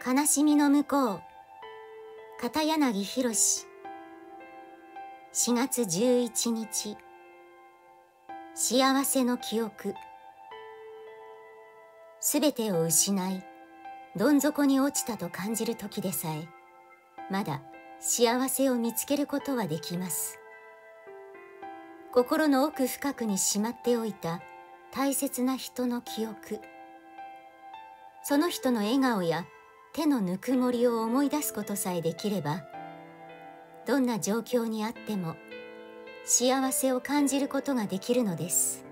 悲しみの向こう、片柳宏。4月11日。幸せの記憶。すべてを失い、どん底に落ちたと感じる時でさえ、まだ幸せを見つけることはできます。心の奥深くにしまっておいた大切な人の記憶。その人の笑顔や手のぬくもりを思い出すことさえできれば、どんな状況にあっても幸せを感じることができるのです。